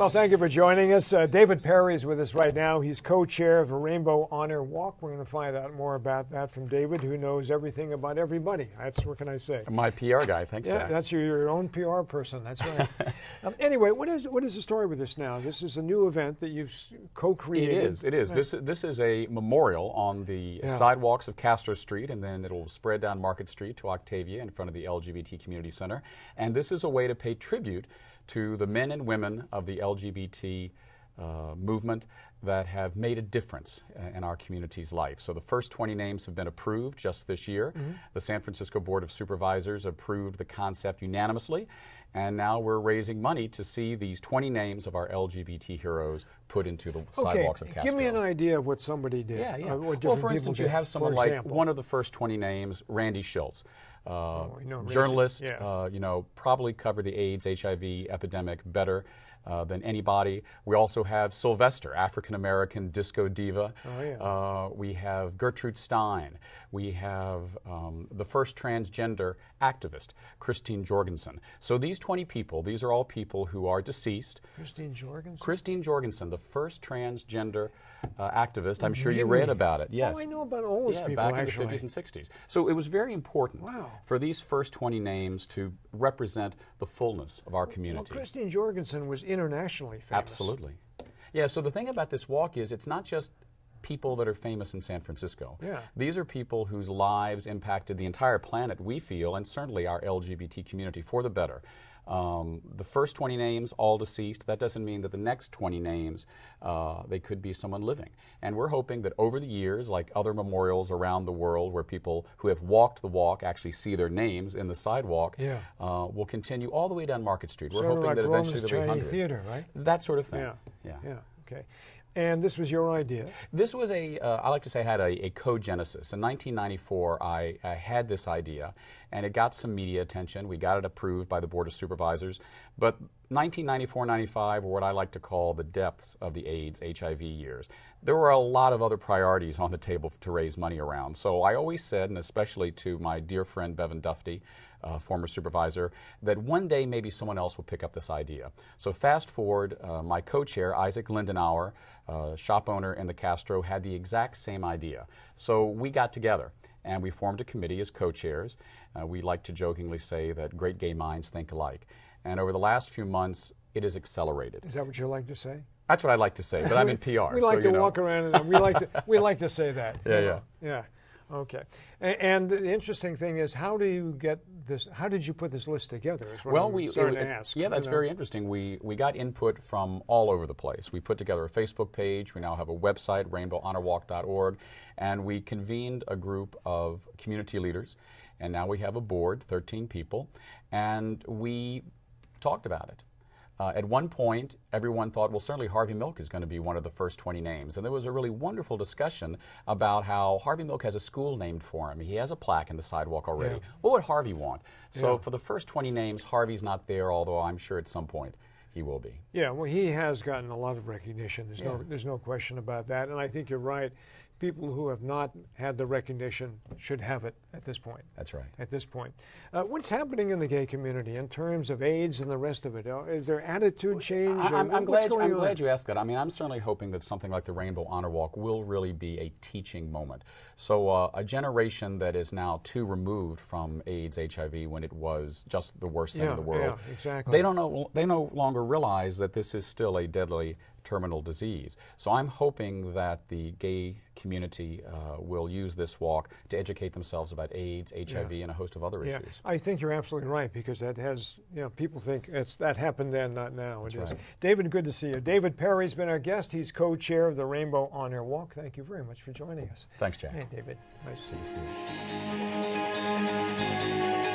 Well, thank you for joining us. David Perry is with us right now. He's co-chair of a Rainbow Honor Walk. We're going to find out more about that from David, who knows everything about everybody. That's what can I say? My PR guy. Thanks, Yeah, Jack. that's your own PR person. That's right. Anyway, what is the story with this now? This is a new event that you've co-created. It is. Right. This is a memorial on the sidewalks of Castro Street, and then it'll spread down Market Street to Octavia in front of the LGBT Community Center. And this is a way to pay tribute to the men and women of the LGBT movement that have made a difference in our community's life. So the first 20 names have been approved just this year. Mm-hmm. The San Francisco Board of Supervisors approved the concept unanimously, and now we're raising money to see these 20 names of our LGBT heroes put into the sidewalks of Castro. Give me an idea of what somebody did. Yeah. Well, for instance, you have someone like one of the first 20 names, Randy Schultz. Journalist, probably covered the AIDS, HIV epidemic better than anybody. We also have Sylvester, African-American disco diva. We have Gertrude Stein. We have the first transgender activist, Christine Jorgensen. So these 20 people, these are all people who are deceased. Christine Jorgensen? Christine Jorgensen, the first transgender activist. I'm sure you read about it. Yes. Oh, I know about all those people, back actually. in the 50s and 60s. So it was very important for these first 20 names to represent the fullness of our community. Well, Christine Jorgensen was internationally famous. Absolutely. Yeah, so the thing about this walk is it's not just people that are famous in San Francisco. Yeah. These are people whose lives impacted the entire planet, we feel, and certainly our LGBT community for the better. The first 20 names, all deceased. That doesn't mean that the next 20 names, they could be someone living. And we're hoping that over the years, like other memorials around the world where people who have walked the walk actually see their names in the sidewalk, will continue all the way down Market Street. We're hoping like that eventually there'll be Chinese hundreds. Theater, right? That sort of thing. Yeah. Okay. And this was your idea? This was I like to say, had a co-genesis. In 1994, I had this idea, and it got some media attention. We got it approved by the Board of Supervisors. But 1994-95 were what I like to call the depths of the AIDS, HIV years. There were a lot of other priorities on the table to raise money around. So I always said, and especially to my dear friend Bevan Dufty, former supervisor, that one day maybe someone else will pick up this idea. So fast forward, my co-chair, Isaac Lindenauer, shop owner in the Castro, had the exact same idea. So we got together and we formed a committee as co-chairs. We like to jokingly say that great gay minds think alike. And over the last few months, it has accelerated. Is that what you like to say? That's what I like to say, but I'm in PR. We like so, to walk around and we like to say that. Yeah. Okay. And the interesting thing is, how do you get this? How did you put this list together? Well, that's very very interesting. We got input from all over the place. We put together a Facebook page. We now have a website, rainbowhonorwalk.org, and we convened a group of community leaders, and now we have a board, 13 people, and we talked about it. At one point, everyone thought, well, certainly Harvey Milk is going to be one of the first 20 names. And there was a really wonderful discussion about how Harvey Milk has a school named for him. He has a plaque in the sidewalk already. What would Harvey want? So for the first 20 names, Harvey's not there, although I'm sure at some point he will be. Yeah, well, he has gotten a lot of recognition. There's no question about that. And I think you're right. People who have not had the recognition should have it at this point. That's right. At this point. What's happening in the gay community in terms of AIDS and the rest of it? Is there attitude change? I'm glad you asked that. I mean, I'm certainly hoping that something like the Rainbow Honor Walk will really be a teaching moment. So a generation that is now too removed from AIDS, HIV, when it was just the worst thing in the world, exactly. they no longer realize that this is still a deadly terminal disease. So I'm hoping that the gay community will use this walk to educate themselves about AIDS, HIV, and a host of other issues. I think you're absolutely right, because that has, people think that happened then, not now. It is. Right. David, good to see you. David Perry's been our guest. He's co-chair of the Rainbow Honor Walk. Thank you very much for joining us. Thanks, Jack. Hey, David. Nice to see you.